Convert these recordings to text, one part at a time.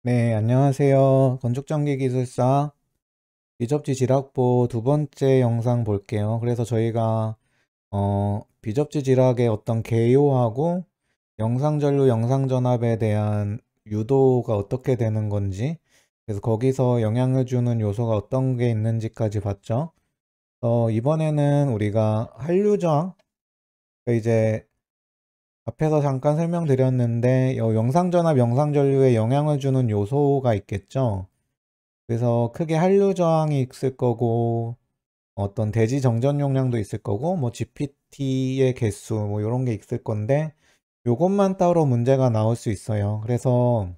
네, 안녕하세요. 건축전기기술사 비접지 지락보 두 번째 영상 볼게요. 그래서 저희가 비접지 지락의 어떤 개요하고 영상전류, 영상전압에 대한 유도가 어떻게 되는 건지, 그래서 거기서 영향을 주는 요소가 어떤 게 있는지까지 봤죠. 이번에는 우리가 한류저항, 그러니까 이제 앞에서 잠깐 설명드렸는데 영상전압, 영상전류에 영향을 주는 요소가 있겠죠. 그래서 크게 한류 저항이 있을 거고 어떤 대지 정전 용량도 있을 거고 뭐 GPT의 개수 뭐 이런 게 있을 건데 요것만 따로 문제가 나올 수 있어요. 그래서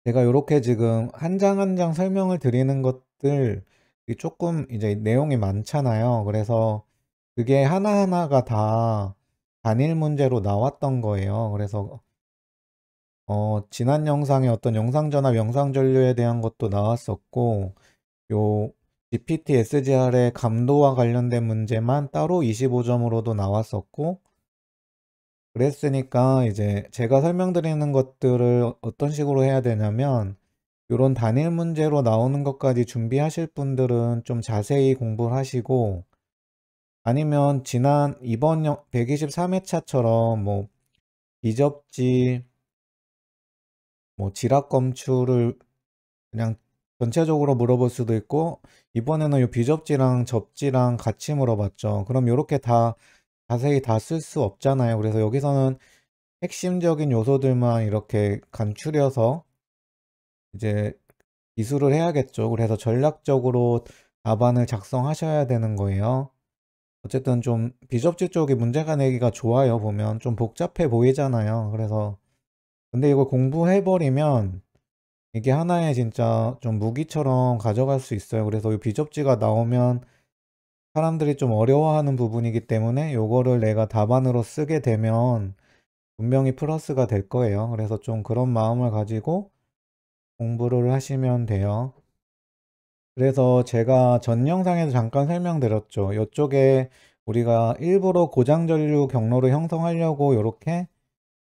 제가 이렇게 지금 한 장 한 장 설명을 드리는 것들 조금 이제 내용이 많잖아요. 그래서 그게 하나하나가 다 단일 문제로 나왔던 거예요. 그래서 지난 영상에 어떤 영상 전압, 영상 전류에 대한 것도 나왔었고 요 GPT SGR의 감도와 관련된 문제만 따로 25점으로도 나왔었고, 그랬으니까 이제 제가 설명드리는 것들을 어떤 식으로 해야 되냐면 요런 단일 문제로 나오는 것까지 준비하실 분들은 좀 자세히 공부를 하시고, 아니면 이번 123회차처럼 뭐 비접지 뭐 지락 검출을 그냥 전체적으로 물어볼 수도 있고, 이번에는 이 비접지랑 접지랑 같이 물어봤죠. 그럼 이렇게 다 자세히 다 쓸 수 없잖아요. 그래서 여기서는 핵심적인 요소들만 이렇게 간추려서 이제 기술을 해야겠죠. 그래서 전략적으로 답안을 작성하셔야 되는 거예요. 어쨌든 좀 비접지 쪽이 문제가 내기가 좋아요. 보면 좀 복잡해 보이잖아요. 그래서 근데 이걸 공부해버리면 이게 하나의 진짜 좀 무기처럼 가져갈 수 있어요. 그래서 이 비접지가 나오면 사람들이 좀 어려워하는 부분이기 때문에 요거를 내가 답안으로 쓰게 되면 분명히 플러스가 될 거예요. 그래서 좀 그런 마음을 가지고 공부를 하시면 돼요. 그래서 제가 전 영상에서 잠깐 설명드렸죠. 이쪽에 우리가 일부러 고장전류 경로를 형성하려고 이렇게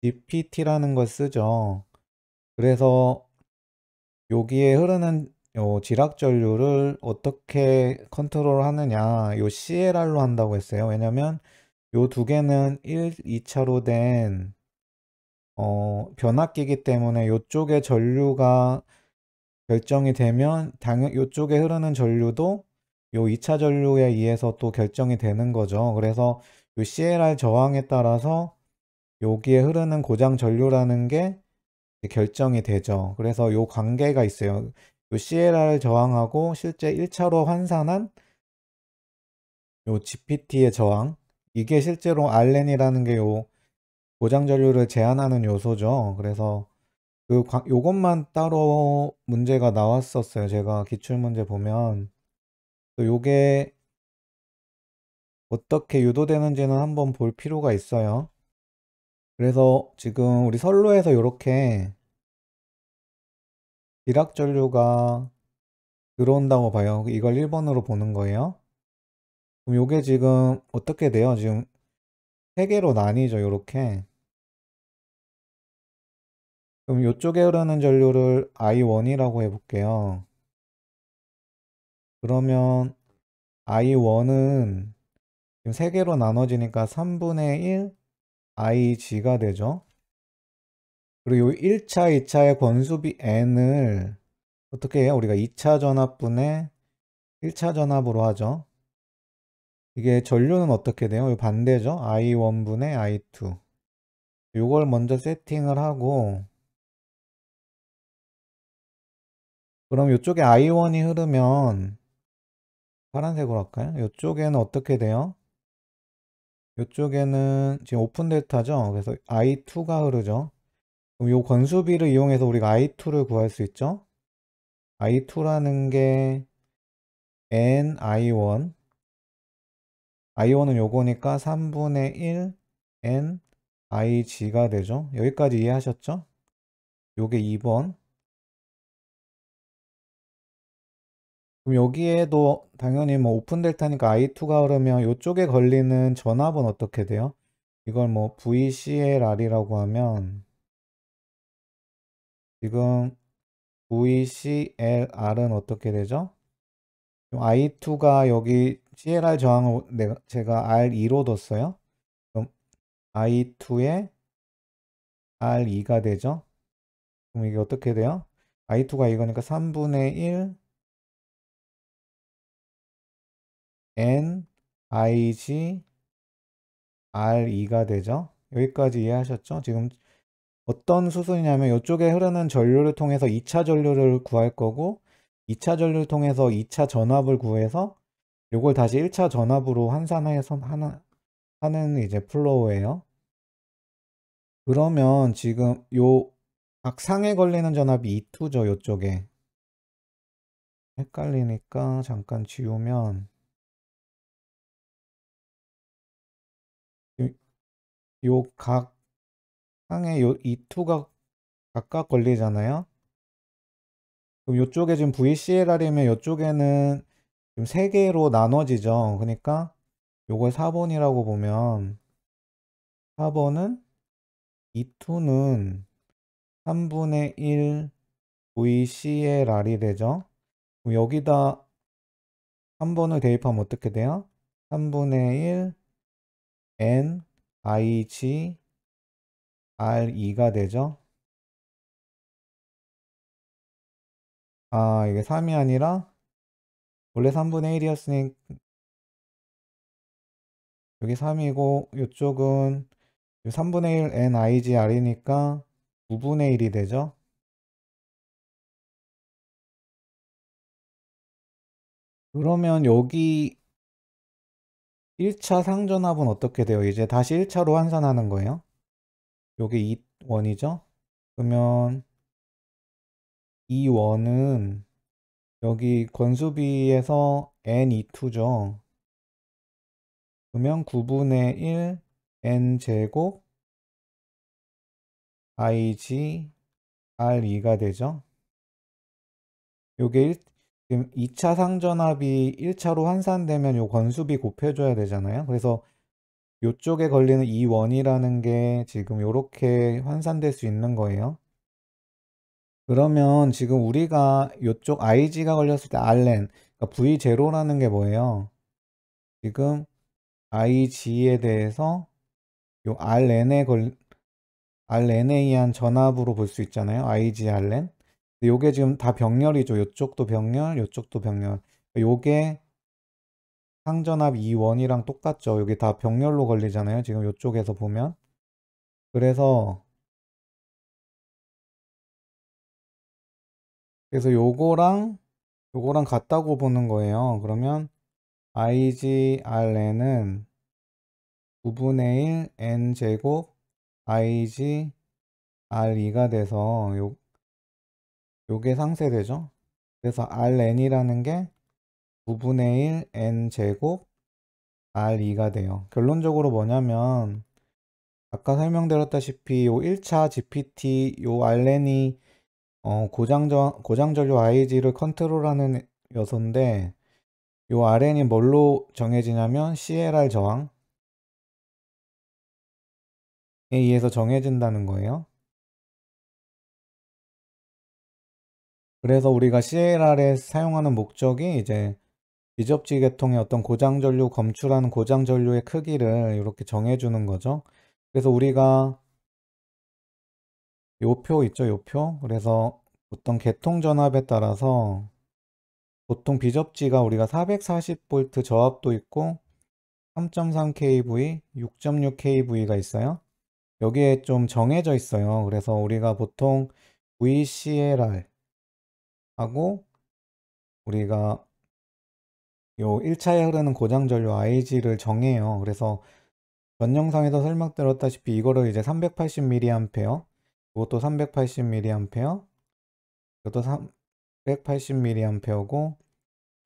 GPT라는 걸 쓰죠. 그래서 여기에 흐르는 요 지락전류를 어떻게 컨트롤 하느냐, 요 CLR로 한다고 했어요. 왜냐면 요 두 개는 1, 2차로 된 변압기이기 때문에 요쪽에 전류가 결정이 되면 당연 요쪽에 흐르는 전류도 요 2차 전류에 의해서 또 결정이 되는 거죠. 그래서 요 CLR 저항에 따라서 여기에 흐르는 고장 전류라는 게 결정이 되죠. 그래서 요 관계가 있어요. 요 CLR 저항하고 실제 1차로 환산한 요 GPT의 저항, 이게 실제로 알렌이라는 게 요 고장 전류를 제한하는 요소죠. 그래서 요것만 따로 문제가 나왔었어요. 제가 기출문제 보면 또 요게 어떻게 유도되는지는 한번 볼 필요가 있어요. 그래서 지금 우리 선로에서 이렇게 지락 전류가 들어온다고 봐요. 이걸 1번으로 보는 거예요. 그럼 요게 지금 어떻게 돼요? 지금 세 개로 나뉘죠. 요렇게. 그럼 요쪽에 흐르는 전류를 I1이라고 해볼게요. 그러면 I1은 지금 세 개로 나눠지니까 3분의 1 IG가 되죠. 그리고 요 1차, 2차의 권수비 N을 어떻게 해요? 우리가 2차 전압분의 1차 전압으로 하죠. 이게 전류는 어떻게 돼요? 반대죠. I1분의 I2. 요걸 먼저 세팅을 하고, 그럼 이쪽에 I1이 흐르면 파란색으로 할까요? 이쪽에는 어떻게 돼요? 이쪽에는 지금 오픈 델타죠. 그래서 I2가 흐르죠. 그럼 요 권수비를 이용해서 우리가 I2를 구할 수 있죠. I2라는 게 NI1. I1은 요거니까 3분의 1 NIG가 되죠. 여기까지 이해하셨죠? 요게 2번. 그럼 여기에도 당연히 뭐 오픈 델타니까 I2가 흐르면 이쪽에 걸리는 전압은 어떻게 돼요? 이걸 뭐 VCLR이라고 하면 지금 VCLR은 어떻게 되죠? I2가 여기 CLR 저항을 제가 R2로 뒀어요. 그럼 I2에 R2가 되죠. 그럼 이게 어떻게 돼요? I2가 이거니까 3분의 1 N IG R2가 되죠. 여기까지 이해하셨죠? 지금 어떤 수순이냐면 이쪽에 흐르는 전류를 통해서 2차 전류를 구할 거고 2차 전류를 통해서 2차 전압을 구해서 이걸 다시 1차 전압으로 환산해서 하는 이제 플로우예요. 그러면 지금 요 악상에 걸리는 전압이 E2죠, 요쪽에. 헷갈리니까 잠깐 지우면 요 각 상에 요 E2가 각각 걸리잖아요. 그럼 요쪽에 지금 VCLR이면 요쪽에는 지금 3개로 나눠지죠. 그러니까 요걸 4번이라고 보면 4번은 E2는 3분의 1 VCLR이 되죠. 그럼 여기다 3번을 대입하면 어떻게 돼요? 3분의 1 N IG R2가 되죠. 아, 이게 3이 아니라 원래 3분의 1이었으니 여기 3이고 이쪽은 3분의 1 N IG R이니까 9분의 1이 되죠. 그러면 여기 1차 상전압은 어떻게 돼요? 이제 다시 1차로 환산하는 거예요. 여기 2원이죠. 그러면 2원은 여기 건수비에서 N22죠. 그러면 9분의 1 N제곱 IG R2가 되죠. 요게 지금 2차 상전압이 1차로 환산되면 요 건수비 곱해줘야 되잖아요. 그래서 요쪽에 걸리는 이 원이라는 게 지금 요렇게 환산될 수 있는 거예요. 그러면 지금 우리가 요쪽 IG가 걸렸을 때 Rn, 그러니까 V0라는 게 뭐예요? 지금 IG에 대해서 요 Rn에 의한 전압으로 볼 수 있잖아요. IG Rn. 요게 지금 다 병렬이죠. 요쪽도 병렬, 요쪽도 병렬. 요게 상전압 2원이랑 똑같죠. 여기 다 병렬로 걸리잖아요. 지금 요쪽에서 보면. 그래서 요거랑 같다고 보는 거예요. 그러면 IGRN은 9분의 1 N제곱 IGR2가 돼서 요게 상쇄되죠. 그래서 RN이라는 게 9분의 1 N제곱 R2가 돼요. 결론적으로 뭐냐면 아까 설명드렸다시피 요 1차 GPT 요 RN이 고장전류 IG를 컨트롤하는 요소인데 요 RN이 뭘로 정해지냐면 CLR 저항에 의해서 정해진다는 거예요. 그래서 우리가 CLR에 사용하는 목적이 이제 비접지 계통의 어떤 고장전류 검출하는 고장전류의 크기를 이렇게 정해주는 거죠. 그래서 우리가 요 표 있죠, 요 표. 그래서 어떤 계통 전압에 따라서 보통 비접지가 우리가 440V 저압도 있고 3.3kV, 6.6kV가 있어요. 여기에 좀 정해져 있어요. 그래서 우리가 보통 VCLR 하고 우리가 요 1차에 흐르는 고장전류 IG를 정해요. 그래서 전 영상에서 설명드렸다시피 이거를 이제 380mA, 이것도 380mA, 이것도 380mA고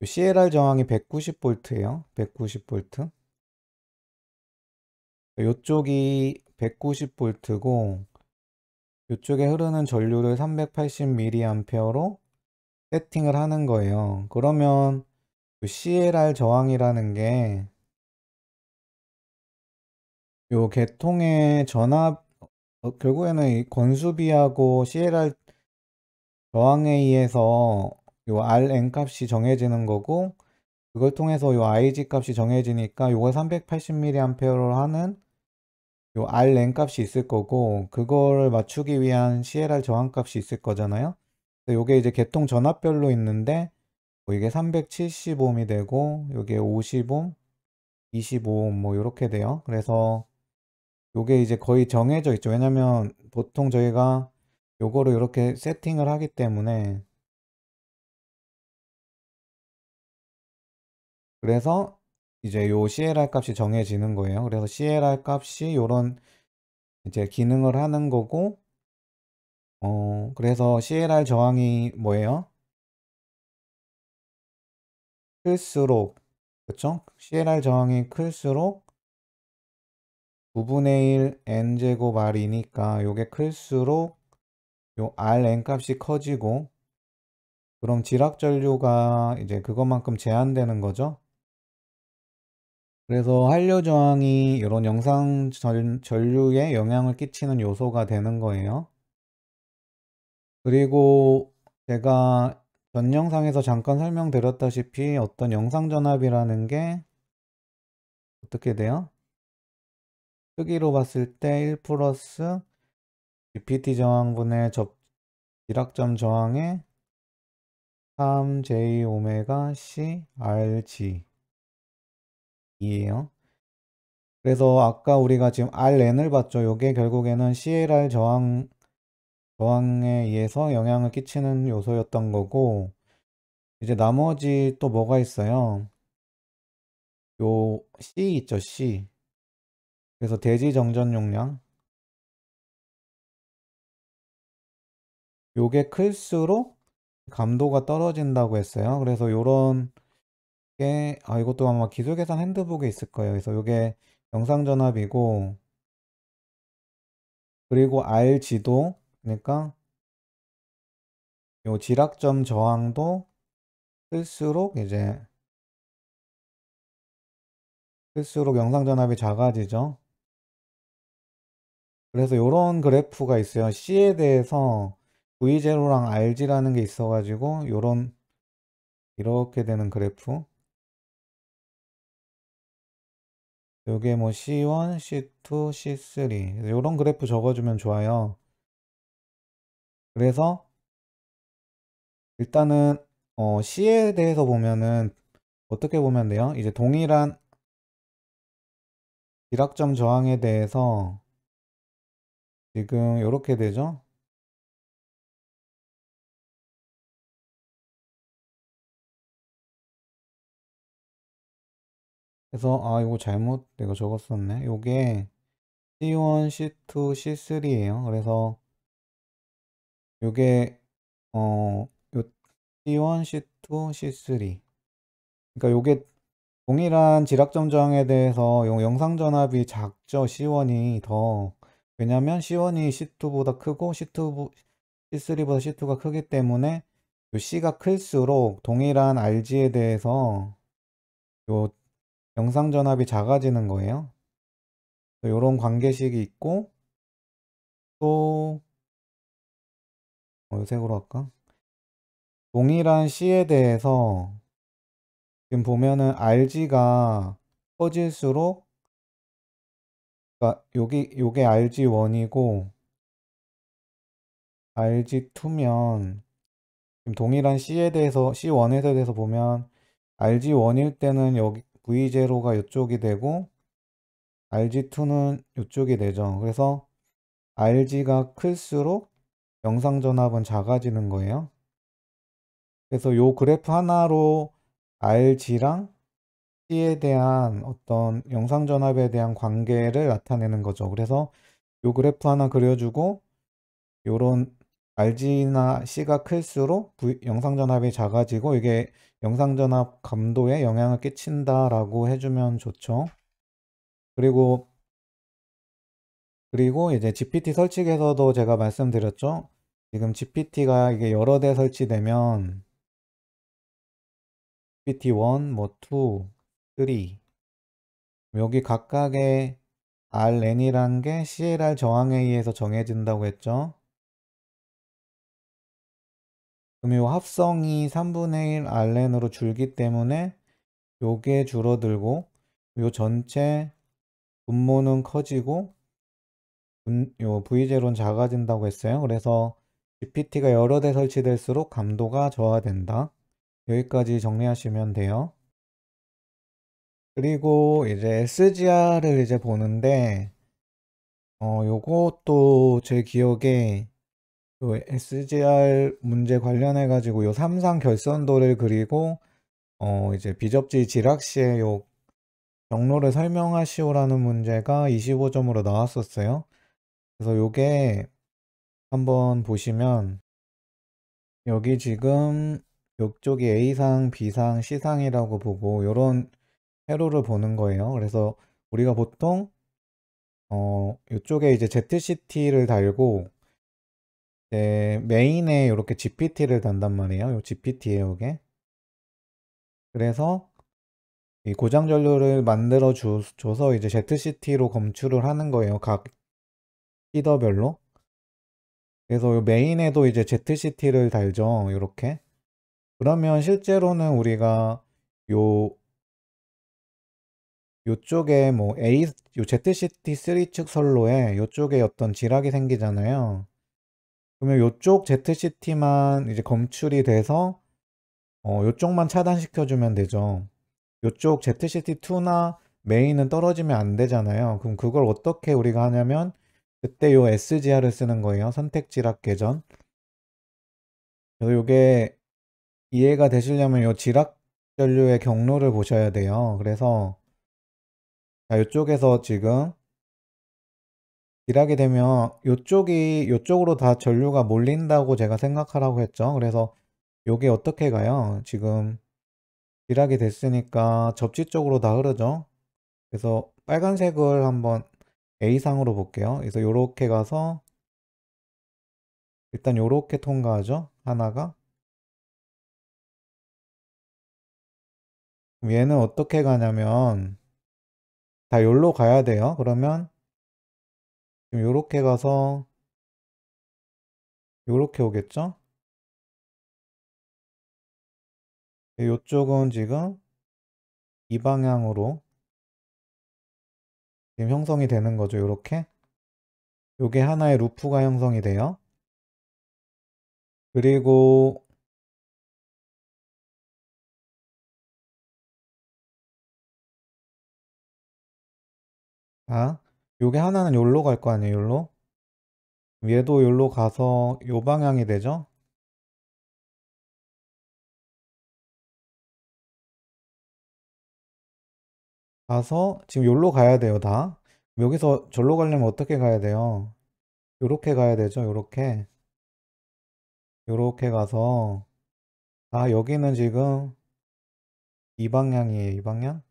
CLR 저항이 190V예요. 190V. 이쪽이 190V고 이쪽에 흐르는 전류를 380mA로 세팅을 하는 거예요. 그러면 CLR 저항이라는 게 요 계통의 전압 결국에는 이 건수비하고 CLR 저항에 의해서 요 Rn 값이 정해지는 거고, 그걸 통해서 요 IG 값이 정해지니까 요걸 380mAh로 하는 요 Rn 값이 있을 거고, 그거를 맞추기 위한 CLR 저항 값이 있을 거잖아요. 요게 이제 계통 전압별로 있는데, 뭐 이게 370ohm이 되고, 요게 50ohm, 25ohm 뭐 요렇게 돼요. 그래서 요게 이제 거의 정해져 있죠. 왜냐면 보통 저희가 요거를 이렇게 세팅을 하기 때문에. 그래서 이제 요 CLR 값이 정해지는 거예요. 그래서 CLR 값이 요런 이제 기능을 하는 거고, 그래서 CLR 저항이 뭐예요? 클수록, 그쵸? CLR 저항이 클수록 9분의 1 n제곱 R이니까 요게 클수록 요 Rn 값이 커지고, 그럼 지락 전류가 이제 그것만큼 제한되는 거죠. 그래서 한류 저항이 이런 영상 전류에 영향을 끼치는 요소가 되는 거예요. 그리고 제가 전 영상에서 잠깐 설명드렸다시피 어떤 영상 전압이라는 게 어떻게 돼요? 크기로 봤을 때 1 플러스 GPT 저항분의 지락점 저항의 3J 오메가 C RG 이에요. 그래서 아까 우리가 지금 Rn을 봤죠. 요게 결국에는 CLR 저항에 의해서 영향을 끼치는 요소였던 거고, 이제 나머지 또 뭐가 있어요? 요 C 있죠, C. 그래서 대지 정전 용량. 요게 클수록 감도가 떨어진다고 했어요. 그래서 요런 게, 이것도 아마 기술 계산 핸드북에 있을 거예요. 그래서 요게 영상 전압이고, 그리고 RG도, 그러니까 요 지락점 저항도 클수록 영상 전압이 작아지죠. 그래서 요런 그래프가 있어요. C에 대해서 V0랑 RG라는 게 있어가지고 요런 이렇게 되는 그래프. 요게 뭐 C1, C2, C3 요런 그래프 적어주면 좋아요. 그래서 일단은 C에 대해서 보면은 어떻게 보면 돼요? 이제 동일한 지락점 저항에 대해서 지금 요렇게 되죠? 그래서 이거 잘못 내가 적었었네. 요게 C1, C2, C3예요. 그래서 요게 요 C1, C2, C3. 그러니까 요게 동일한 지락점 저항에 대해서 요 영상 전압이 작죠. C1이 더. 왜냐면 C1이 C2보다 크고 C3보다 C2가 크기 때문에 요 C가 클수록 동일한 RG에 대해서 요 영상 전압이 작아지는 거예요. 요런 관계식이 있고, 또 색으로 할까? 동일한 C에 대해서 지금 보면은 RG가 커질수록, 그러니까 요게 RG1이고 RG2면 지금 동일한 C에 대해서 C1에 대해서 보면 RG1일 때는 여기 V0가 이쪽이 되고 RG2는 이쪽이 되죠. 그래서 RG가 클수록 영상 전압은 작아지는 거예요. 그래서 요 그래프 하나로 RG랑 C에 대한 어떤 영상 전압에 대한 관계를 나타내는 거죠. 그래서 요 그래프 하나 그려주고 요런 RG나 C가 클수록 영상 전압이 작아지고 이게 영상 전압 감도에 영향을 끼친다라고 해주면 좋죠. 그리고 이제 GPT 설치에서도 제가 말씀드렸죠. 지금 GPT가 이게 여러 대 설치되면 GPT-1, 뭐 2, 3 여기 각각의 Rn이란 게 CLR 저항에 의해서 정해진다고 했죠. 그럼 요 합성이 3분의 1 RN으로 줄기 때문에 요게 줄어들고 요 전체 분모는 커지고 요 V0는 작아진다고 했어요. 그래서 GPT가 여러 대 설치될수록 감도가 저하된다. 여기까지 정리하시면 돼요. 그리고 이제 SGR을 이제 보는데 요것도 제 기억에 요 SGR 문제 관련해 가지고 요 삼상 결선도를 그리고 이제 비접지 지락시에 요 경로를 설명하시오라는 문제가 25점으로 나왔었어요. 그래서 요게 한번 보시면 여기 지금 요쪽이 A상, B상, C상이라고 보고 요런 회로를 보는 거예요. 그래서 우리가 보통 요쪽에 이제 ZCT를 달고 메인에 이렇게 GPT를 단단 말이에요. 요 GPT예요, 이게. 그래서 이 고장 전류를 만들어 줘서 이제 ZCT로 검출을 하는 거예요. 각 피더별로. 그래서 요 메인에도 이제 ZCT를 달죠. 요렇게. 그러면 실제로는 우리가 요 요쪽에 뭐 요 ZCT3 측 선로에 요쪽에 어떤 지락이 생기잖아요. 그러면 요쪽 ZCT만 이제 검출이 돼서 요쪽만 차단시켜 주면 되죠. 요쪽 ZCT2나 메인은 떨어지면 안 되잖아요. 그럼 그걸 어떻게 우리가 하냐면 그때 요 SGR을 쓰는 거예요. 선택 지락 계전. 그래서 요게 이해가 되시려면 요 지락 전류의 경로를 보셔야 돼요. 그래서 자, 요쪽에서 지금 일하게 되면 요쪽으로 다 전류가 몰린다고 제가 생각하라고 했죠. 그래서 요게 어떻게 가요? 지금 일하게 됐으니까 접지 쪽으로 다 흐르죠. 그래서 빨간색을 한번 A상으로 볼게요. 그래서 요렇게 가서 일단 요렇게 통과하죠. 하나가. 그럼 얘는 어떻게 가냐면 다 요로 가야 돼요. 그러면 지금 요렇게 가서 요렇게 오겠죠. 요쪽은 지금 이 방향으로 지금 형성이 되는 거죠. 요렇게. 요게 하나의 루프가 형성이 돼요. 그리고 요게 하나는 요로 갈 거 아니에요. 요로. 얘도 요로 가서 요 방향이 되죠. 가서 지금 요로 가야 돼요. 다. 여기서 절로 가려면 어떻게 가야 돼요? 요렇게 가야 되죠. 요렇게. 요렇게 가서 여기는 지금 이 방향이에요. 이 방향.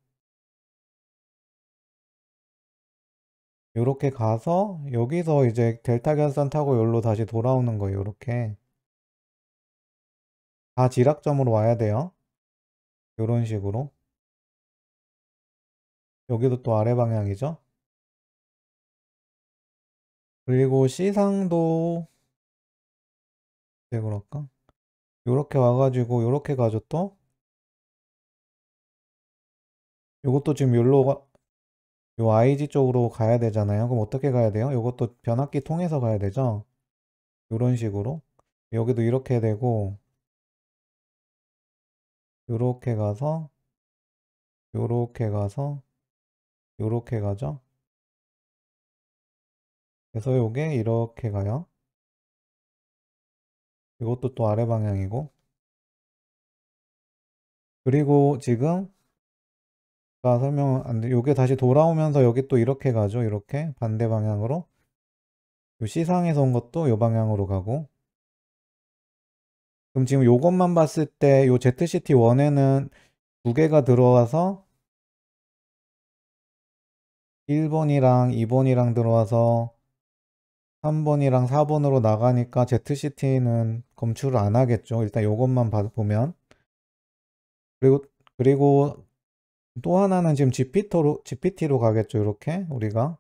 요렇게 가서 여기서 이제 델타 결선 타고 여기로 다시 돌아오는 거예요. 요렇게. 다 지락점으로 와야 돼요. 요런 식으로. 여기도 또 아래 방향이죠. 그리고 C상도 왜 그럴까? 요렇게 와가지고 요렇게 가죠 또. 요것도 지금 요 IG 쪽으로 가야 되잖아요. 그럼 어떻게 가야 돼요? 요것도 변압기 통해서 가야 되죠. 요런 식으로. 여기도 이렇게 되고 요렇게 가서 요렇게 가서 요렇게 가죠. 그래서 요게 이렇게 가요. 이것도 또 아래 방향이고. 그리고 지금 설명 안 돼. 요게 다시 돌아오면서 여기 또 이렇게 가죠. 이렇게 반대 방향으로. 요 C상에서 온 것도 요 방향으로 가고. 그럼 지금 요것만 봤을 때 요 ZCT1에는 두 개가 들어와서 1번이랑 2번이랑 들어와서 3번이랑 4번으로 나가니까 ZCT는 검출을 안 하겠죠. 일단 요것만 보면. 그리고, 그리고 또 하나는 지금 GPT로 가겠죠. 이렇게 우리가.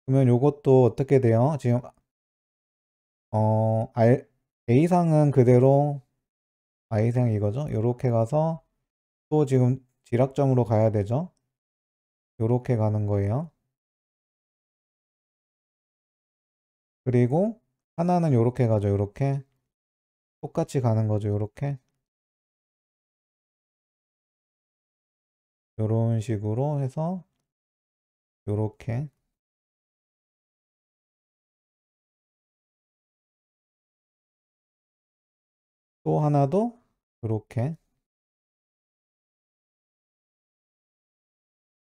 그러면 요것도 어떻게 돼요? 지금 A상은 그대로 I상 이거죠. 요렇게 가서 또 지금 지락점으로 가야 되죠. 요렇게 가는 거예요. 그리고 하나는 요렇게 가죠. 요렇게 똑같이 가는 거죠. 요렇게 요런 식으로 해서 요렇게 또 하나도 요렇게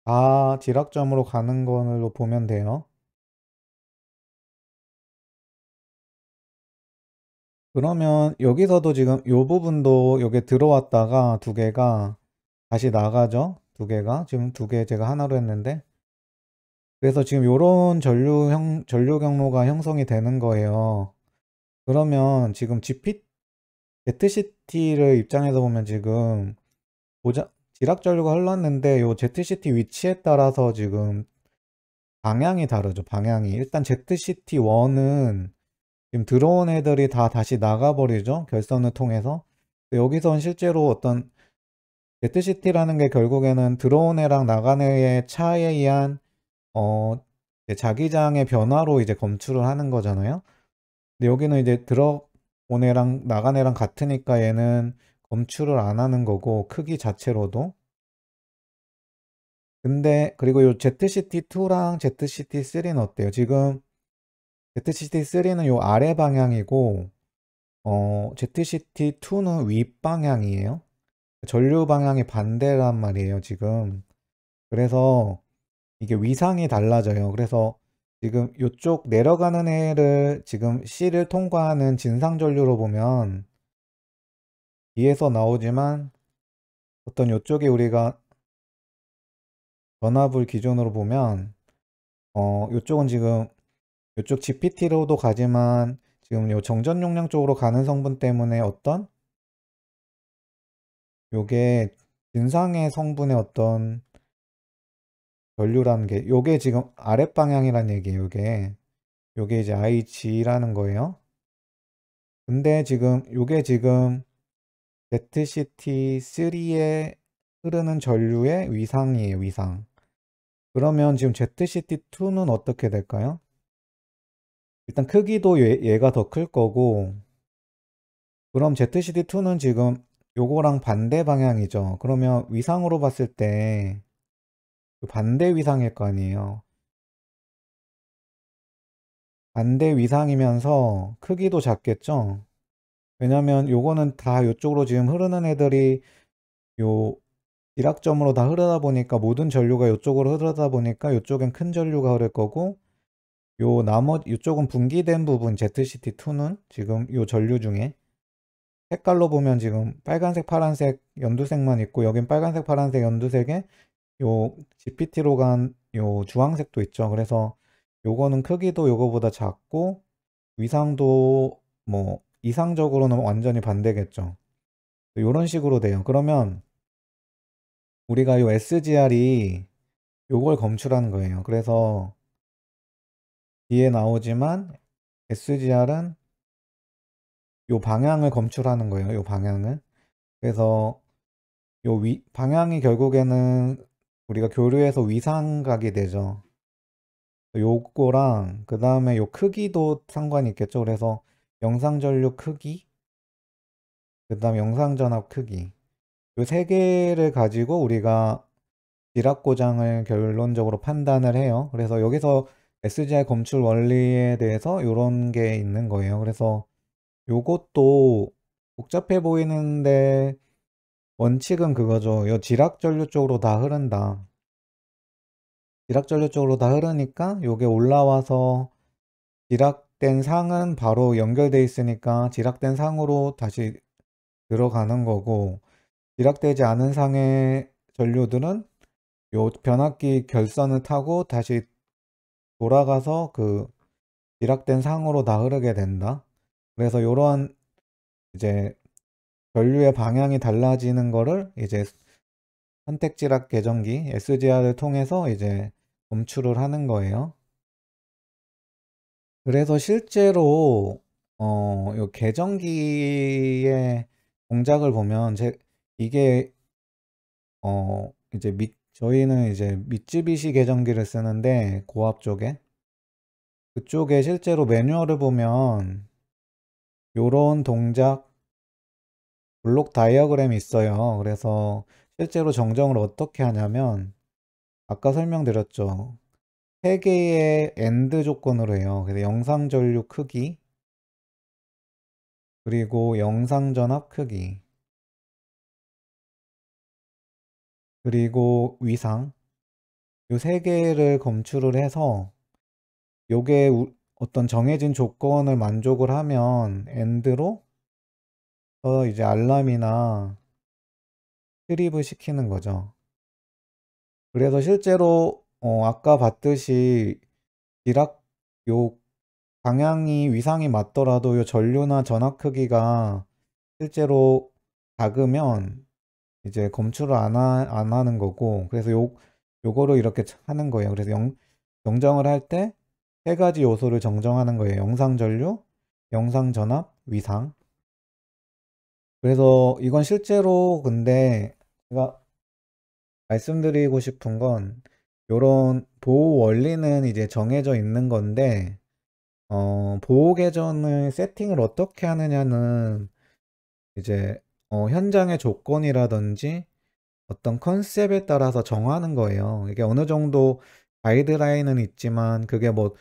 다 지락점으로 가는 걸로 보면 돼요. 그러면 여기서도 지금 요 부분도 여기 들어왔다가 두 개가 다시 나가죠. 두 개가 지금 두 개 제가 하나로 했는데 그래서 지금 요런 전류 경로가 형성이 되는 거예요. 그러면 지금 ZCT를 입장에서 보면 지금 지락 전류가 흘렀는데 요 ZCT 위치에 따라서 지금 방향이 다르죠. 방향이 일단 ZCT1은 지금 들어온 애들이 다 다시 나가버리죠. 결선을 통해서. 여기선 실제로 어떤 ZCT라는 게 결국에는 들어온 애랑 나간 애의 차에 의한 이제 자기장의 변화로 이제 검출을 하는 거잖아요. 근데 여기는 이제 들어온 애랑 나간 애랑 같으니까 얘는 검출을 안 하는 거고 크기 자체로도. 근데 그리고 요 ZCT2랑 ZCT3는 어때요? 지금 ZCT3는 요 아래 방향이고 ZCT2는 윗 방향이에요. 전류 방향이 반대란 말이에요, 지금. 그래서 이게 위상이 달라져요. 그래서 지금 이쪽 내려가는 애를 지금 C를 통과하는 진상 전류로 보면 뒤에서 나오지만 어떤 이쪽에 우리가 전압을 기준으로 보면 이쪽은 지금 이쪽 GPT로도 가지만 지금 요 정전 용량 쪽으로 가는 성분 때문에 어떤 요게 진상의 성분의 어떤 전류라는 게 요게 지금 아랫방향이란 얘기예요. 요게 이제 IG라는 거예요. 근데 지금 요게 지금 ZCT3에 흐르는 전류의 위상이에요. 위상. 그러면 지금 ZCT2는 어떻게 될까요? 일단 크기도 얘가 더 클 거고 그럼 ZCT2는 지금 요거랑 반대 방향이죠. 그러면 위상으로 봤을 때 반대 위상일 거 아니에요. 반대 위상이면서 크기도 작겠죠. 왜냐면 요거는 다 요쪽으로 지금 흐르는 애들이 요 일학점으로 다 흐르다 보니까 모든 전류가 요쪽으로 흐르다 보니까 요쪽엔 큰 전류가 흐를 거고 요 나머지 요쪽은 분기된 부분 ZCT2는 지금 요 전류 중에 색깔로 보면 지금 빨간색, 파란색, 연두색만 있고 여긴 빨간색, 파란색, 연두색에 요 GPT로 간 요 주황색도 있죠. 그래서 요거는 크기도 요거보다 작고 위상도 뭐 이상적으로는 완전히 반대겠죠. 요런 식으로 돼요. 그러면 우리가 요 SGR이 요걸 검출하는 거예요. 그래서 뒤에 나오지만 SGR은 요 방향을 검출하는 거예요. 요 방향을. 그래서 방향이 결국에는 우리가 교류해서 위상각이 되죠. 요거랑 그 다음에 요 크기도 상관이 있겠죠. 그래서 영상전류 크기, 그 다음 영상전압 크기. 요 세 개를 가지고 우리가 지락고장을 결론적으로 판단을 해요. 그래서 여기서 SGR 검출 원리에 대해서 요런 게 있는 거예요. 그래서 요것도 복잡해 보이는데 원칙은 그거죠. 요 지락전류 쪽으로 다 흐른다. 지락전류 쪽으로 다 흐르니까 요게 올라와서 지락된 상은 바로 연결돼 있으니까 지락된 상으로 다시 들어가는 거고 지락되지 않은 상의 전류들은 요 변압기 결선을 타고 다시 돌아가서 그 지락된 상으로 다 흐르게 된다. 그래서 요러한 이제 전류의 방향이 달라지는 거를 이제 선택지락 계정기 SGR을 통해서 이제 검출을 하는 거예요. 그래서 실제로 요 계전기의 동작을 보면 이게 이제 저희는 이제 미쯔비시 계전기를 쓰는데 고압 쪽에 그쪽에 실제로 매뉴얼을 보면 요런 동작 블록 다이어그램이 있어요. 그래서 실제로 정정을 어떻게 하냐면 아까 설명드렸죠. 3개의 AND 조건으로 해요. 그래서 영상 전류 크기 그리고 영상 전압 크기 그리고 위상 요 3개를 검출을 해서 요게 어떤 정해진 조건을 만족을 하면 AND로 이제 알람이나 트립을 시키는 거죠. 그래서 실제로 아까 봤듯이 디락 요 방향이 위상이 맞더라도 요 전류나 전압 크기가 실제로 작으면 이제 검출을 안 하는 거고, 그래서 요거를 이렇게 하는 거예요. 그래서 정정을 할 때 3가지 요소를 정정하는 거예요. 영상 전류, 영상 전압, 위상. 그래서 이건 실제로 근데 제가 말씀드리고 싶은 건 요런 보호 원리는 이제 정해져 있는 건데 보호 계전을 세팅을 어떻게 하느냐는 이제 현장의 조건이라든지 어떤 컨셉에 따라서 정하는 거예요. 이게 어느 정도 가이드라인은 있지만 그게 뭐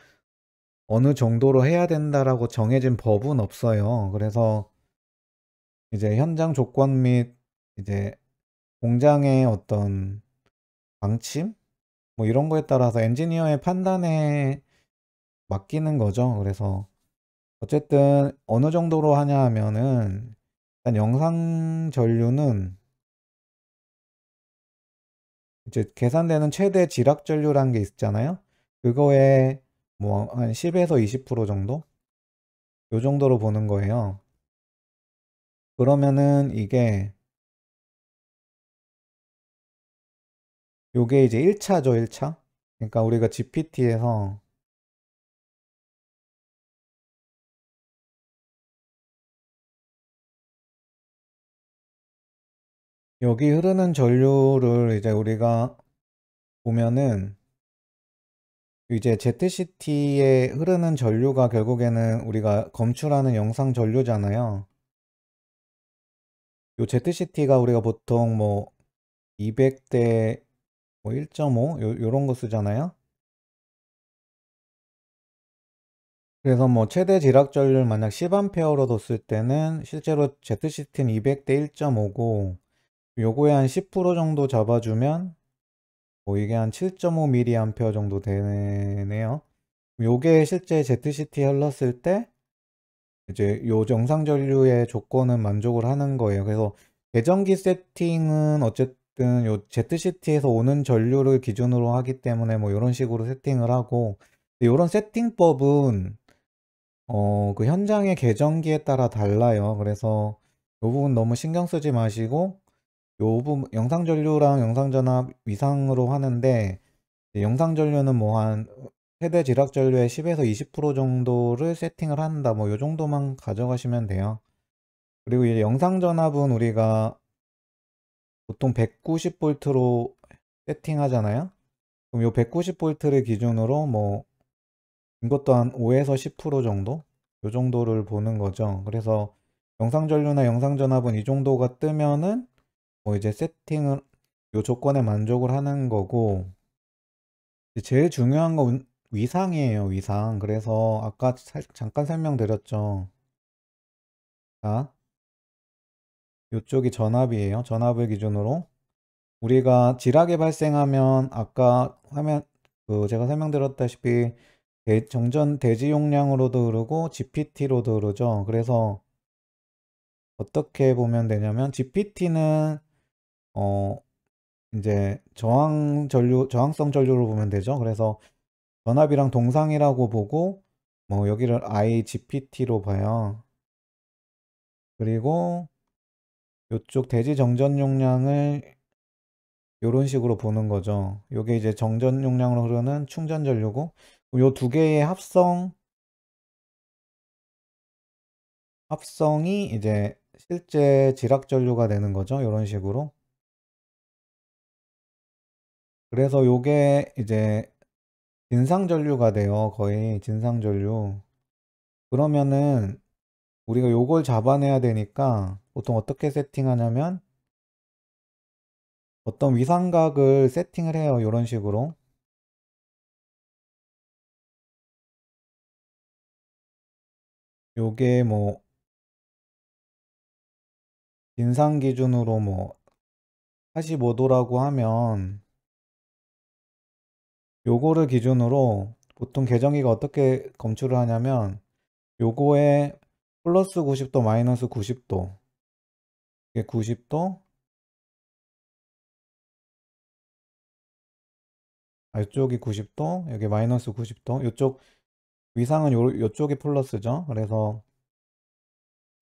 어느 정도로 해야 된다라고 정해진 법은 없어요. 그래서 이제 현장 조건 및 이제 공장의 어떤 방침 뭐 이런 거에 따라서 엔지니어의 판단에 맡기는 거죠. 그래서 어쨌든 어느 정도로 하냐 하면은 일단 영상 전류는 이제 계산되는 최대 지락 전류라는 게 있잖아요. 그거에 뭐 한 10에서 20% 정도? 요 정도로 보는 거예요. 그러면은 요게 이제 1차죠, 1차. 그러니까 우리가 GPT에서 여기 흐르는 전류를 이제 우리가 보면은 이제 ZCT에 흐르는 전류가 결국에는 우리가 검출하는 영상 전류잖아요. 요 ZCT가 우리가 보통 뭐 200대 뭐 1.5 요런 거 쓰잖아요. 그래서 뭐 최대 지락 전류를 만약 10A로 뒀을 때는 실제로 ZCT는 200대 1.5고 요거에 한 10% 정도 잡아주면 뭐 이게 한 7.5mA 정도 되네요. 요게 실제 ZCT에 흘렀을 때 이제 요 정상 전류의 조건은 만족을 하는 거예요. 그래서 계전기 세팅은 어쨌든 요 ZCT에서 오는 전류를 기준으로 하기 때문에 뭐 요런 식으로 세팅을 하고 요런 세팅법은 그 현장의 계전기에 따라 달라요. 그래서 요 부분 너무 신경 쓰지 마시고 요 부분 영상 전류랑 영상 전압 위상으로 하는데 영상 전류는 뭐 한 최대 지락 전류의 10에서 20% 정도를 세팅을 한다. 뭐 요 정도만 가져가시면 돼요. 그리고 이제 영상 전압은 우리가 보통 190V로 세팅하잖아요. 그럼 요 190V를 기준으로 뭐 이것도 한 5에서 10% 정도? 요 정도를 보는 거죠. 그래서 영상 전류나 영상 전압은 이 정도가 뜨면은 뭐 이제 세팅을 요 조건에 만족을 하는 거고 제일 중요한 건 위상이에요, 위상. 그래서 아까 잠깐 설명드렸죠. 자, 요쪽이 전압이에요. 전압을 기준으로. 우리가 지락이 발생하면 아까 화면, 제가 설명드렸다시피 정전 대지 용량으로도 흐르고 GPT로도 흐르죠. 그래서 어떻게 보면 되냐면 GPT는 이제 저항성 전류로 보면 되죠. 그래서 전압이랑 동상이라고 보고 뭐 여기를 IGPT로 봐요. 그리고 이쪽 대지 정전 용량을 이런 식으로 보는 거죠. 요게 이제 정전 용량으로 흐르는 충전 전류고 요 두 개의 합성 합성이 이제 실제 지락 전류가 되는 거죠. 이런 식으로. 그래서 요게 이제 진상 전류가 돼요. 거의 진상 전류. 그러면은 우리가 요걸 잡아내야 되니까 보통 어떻게 세팅하냐면 어떤 위상각을 세팅을 해요. 이런 식으로. 요게 뭐 진상 기준으로 뭐 45도라고 하면 요거를 기준으로 보통 계정기가 어떻게 검출을 하냐면 요거에 플러스 90도 마이너스 90도 이게 90도 이쪽이 90도 여기 마이너스 90도 요쪽 위상은 요쪽이 플러스죠. 그래서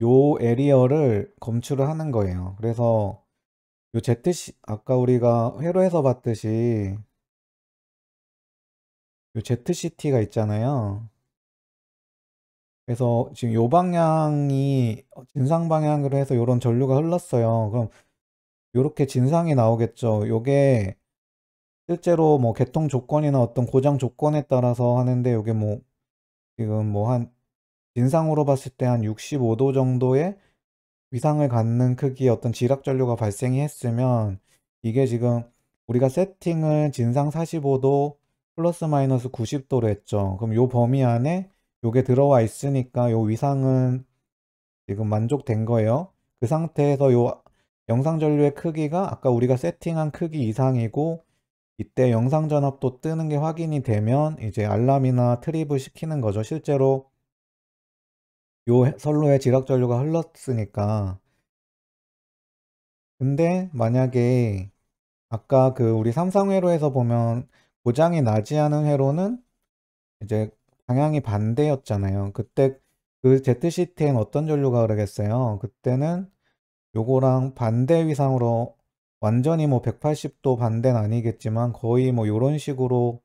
요 에리어를 검출을 하는 거예요. 그래서 요 ZC 아까 우리가 회로에서 봤듯이 요 ZCT가 있잖아요. 그래서 지금 요 방향이 진상 방향으로 해서 요런 전류가 흘렀어요. 그럼 요렇게 진상이 나오겠죠. 요게 실제로 뭐 개통 조건이나 어떤 고장 조건에 따라서 하는데 요게 뭐 지금 뭐 한 진상으로 봤을 때 한 65도 정도의 위상을 갖는 크기의 어떤 지락 전류가 발생이 했으면 이게 지금 우리가 세팅을 진상 45도 플러스 마이너스 90도로 했죠. 그럼 요 범위 안에 요게 들어와 있으니까 요 위상은 지금 만족된 거예요. 그 상태에서 요 영상 전류의 크기가 아까 우리가 세팅한 크기 이상이고 이때 영상 전압도 뜨는 게 확인이 되면 이제 알람이나 트립을 시키는 거죠. 실제로 요 선로에 지락 전류가 흘렀으니까. 근데 만약에 아까 그 우리 삼성회로에서 보면 고장이 나지 않은 회로는 이제 방향이 반대였잖아요. 그때 그 ZCT엔 어떤 전류가 흐르겠어요? 그때는 요거랑 반대 위상으로 완전히 뭐 180도 반대는 아니겠지만 거의 뭐 요런 식으로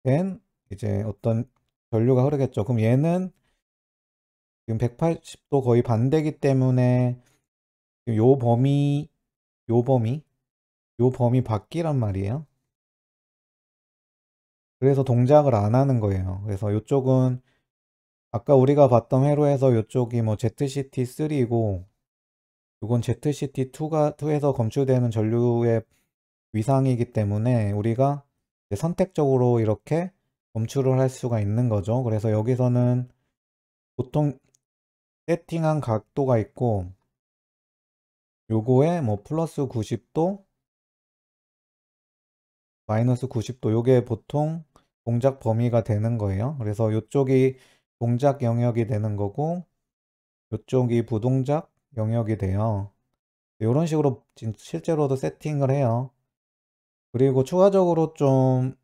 된 이제 어떤 전류가 흐르겠죠. 그럼 얘는 지금 180도 거의 반대기 때문에 요 범위, 요 범위, 요 범위 밖이란 말이에요. 그래서 동작을 안 하는 거예요. 그래서 요쪽은 아까 우리가 봤던 회로에서 요쪽이 뭐 ZCT3이고 이건 ZCT2에서 검출되는 전류의 위상이기 때문에 우리가 선택적으로 이렇게 검출을 할 수가 있는 거죠. 그래서 여기서는 보통 세팅한 각도가 있고 요거에 뭐 플러스 90도 마이너스 90도 요게 보통 동작 범위가 되는 거예요. 그래서 요쪽이 동작 영역이 되는 거고 요쪽이 부동작 영역이 돼요. 이런 식으로 실제로도 세팅을 해요. 그리고 추가적으로 좀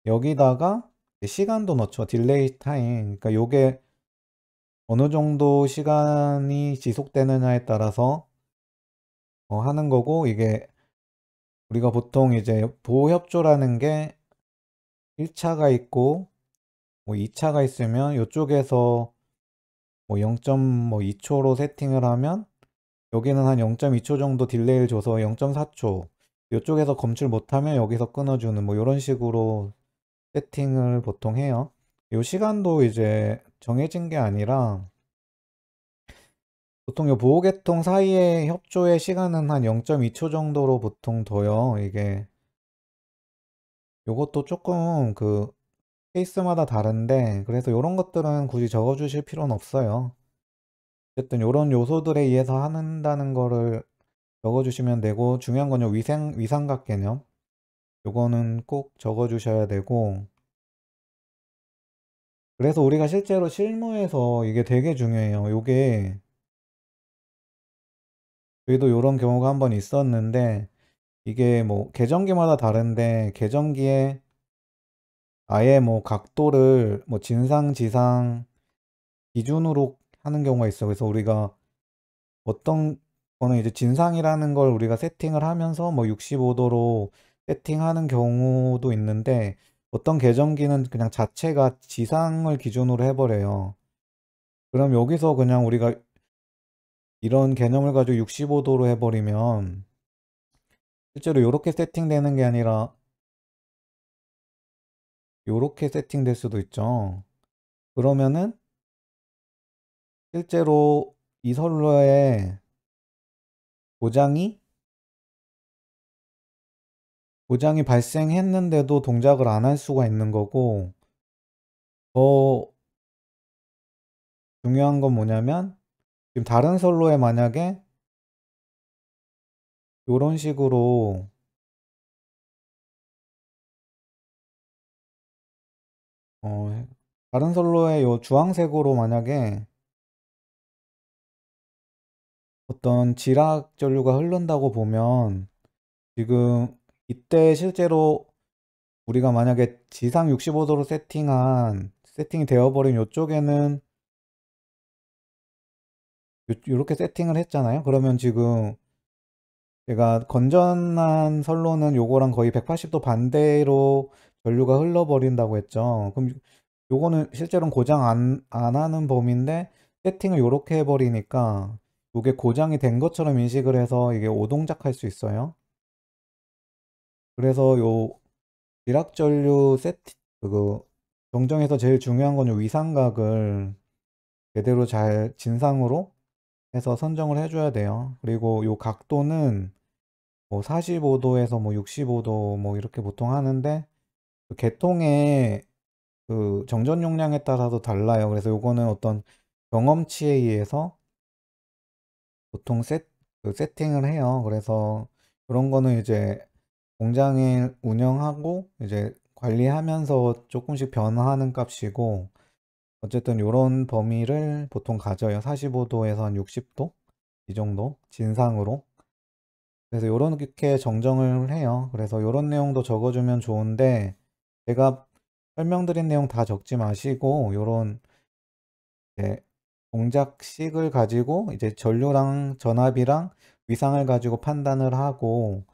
여기다가 시간도 넣죠. 딜레이 타임. 그러니까 요게 어느 정도 시간이 지속되느냐에 따라서 하는 거고 이게 우리가 보통 이제 보호협조라는 게 1차가 있고 뭐 2차가 있으면 이쪽에서 뭐 0.2초로 세팅을 하면 여기는 한 0.2초 정도 딜레이를 줘서 0.4초 이쪽에서 검출 못하면 여기서 끊어주는 뭐 이런 식으로 세팅을 보통 해요. 이 시간도 이제 정해진 게 아니라 보통 이 보호계통 사이의 협조의 시간은 한 0.2초 정도로 보통 둬요. 이게 요것도 조금 그 케이스마다 다른데 그래서 이런 것들은 굳이 적어 주실 필요는 없어요. 어쨌든 이런 요소들에 의해서 한다는 거를 적어 주시면 되고 중요한 건 요 위상각 개념 요거는 꼭 적어 주셔야 되고 그래서 우리가 실제로 실무에서 이게 되게 중요해요. 요게 저희도 요런 경우가 한번 있었는데 이게 뭐 계정기마다 다른데 계정기에 아예 뭐 각도를 뭐 진상 지상 기준으로 하는 경우가 있어. 그래서 우리가 어떤 거는 이제 진상이라는 걸 우리가 세팅을 하면서 뭐 65도로 세팅하는 경우도 있는데 어떤 계정기는 그냥 자체가 지상을 기준으로 해버려요. 그럼 여기서 그냥 우리가 이런 개념을 가지고 65도로 해버리면 실제로 이렇게 세팅되는 게 아니라 이렇게 세팅될 수도 있죠. 그러면은 실제로 이 선로에 고장이 발생했는데도 동작을 안 할 수가 있는 거고, 더 중요한 건 뭐냐면 지금 다른 선로에 만약에 이런 식으로 다른 선로에 요 주황색으로 만약에 어떤 지락 전류가 흐른다고 보면 지금 이때 실제로 우리가 만약에 지상 65도로 세팅이 되어버린 요쪽에는 요렇게 세팅을 했잖아요. 그러면 지금 제가 건전한 선로는 요거랑 거의 180도 반대로 전류가 흘러버린다고 했죠. 그럼 요거는 실제로는 고장 안 하는 범위인데 세팅을 요렇게 해버리니까 요게 고장이 된 것처럼 인식을 해서 이게 오동작할 수 있어요. 그래서 요 지락전류 정정에서 제일 중요한 건 요 위상각을 제대로 잘 진상으로 해서 선정을 해줘야 돼요. 그리고 요 각도는 뭐 45도에서 뭐 65도 뭐 이렇게 보통 하는데 그 계통의 그 정전 용량에 따라서 달라요. 그래서 요거는 어떤 경험치에 의해서 보통 세팅을 해요. 그래서 그런 거는 이제 공장에 운영하고 이제 관리하면서 조금씩 변화하는 값이고, 어쨌든 요런 범위를 보통 가져요. 45도에서 한 60도 이 정도 진상으로. 그래서 요렇게 정정을 해요. 그래서 요런 내용도 적어주면 좋은데 제가 설명드린 내용 다 적지 마시고 요런 이제 동작식을 가지고 이제 전류랑 전압이랑 위상을 가지고 판단을 하고,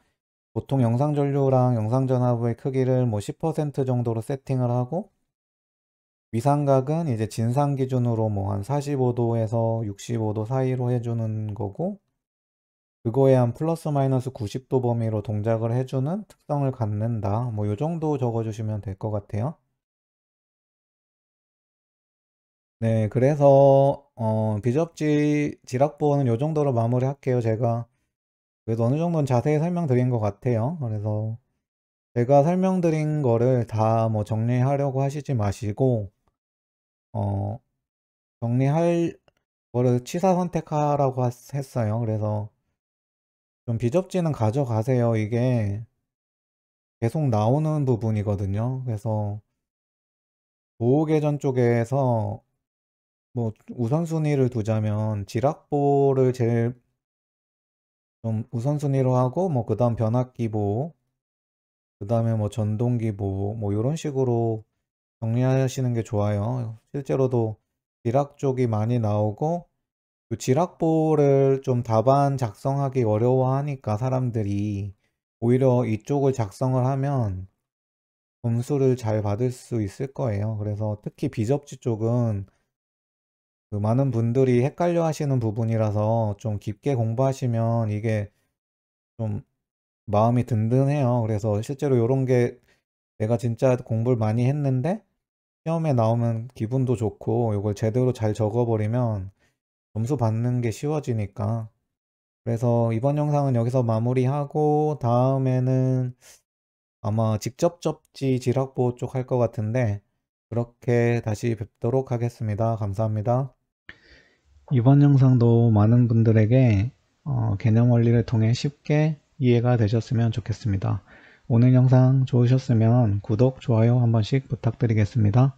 보통 영상 전류랑 영상 전압의 크기를 뭐 10% 정도로 세팅을 하고, 위상각은 이제 진상 기준으로 뭐 한 45도에서 65도 사이로 해주는 거고, 그거에 한 플러스 마이너스 90도 범위로 동작을 해주는 특성을 갖는다. 뭐 요 정도 적어주시면 될 것 같아요. 네, 그래서 비접지 지락보호는 요 정도로 마무리할게요. 제가 그래도 어느 정도는 자세히 설명드린 것 같아요. 그래서 제가 설명드린 거를 다 뭐 정리하려고 하시지 마시고 어, 정리할 거를 취사 선택하라고 했어요. 그래서 좀 비접지는 가져가세요. 이게 계속 나오는 부분이거든요. 그래서 보호 계전 쪽에서 뭐 우선순위를 두자면 지락보를 제일 좀 우선순위로 하고, 뭐 그 다음 변압기 보호, 그 다음에 뭐 전동기 보호, 뭐 이런 식으로 정리하시는 게 좋아요. 실제로도 지락 쪽이 많이 나오고, 그 지락보를 좀 답안 작성하기 어려워하니까 사람들이 오히려 이쪽을 작성을 하면 점수를 잘 받을 수 있을 거예요. 그래서 특히 비접지 쪽은 그 많은 분들이 헷갈려 하시는 부분이라서 좀 깊게 공부하시면 이게 좀 마음이 든든해요. 그래서 실제로 이런 게 내가 진짜 공부를 많이 했는데 시험에 나오면 기분도 좋고, 이걸 제대로 잘 적어버리면 점수 받는 게 쉬워지니까. 그래서 이번 영상은 여기서 마무리하고 다음에는 아마 직접 접지 지락보호 쪽 할 것 같은데 그렇게 다시 뵙도록 하겠습니다. 감사합니다. 이번 영상도 많은 분들에게 개념 원리를 통해 쉽게 이해가 되셨으면 좋겠습니다. 오늘 영상 좋으셨으면 구독, 좋아요 한 번씩 부탁드리겠습니다.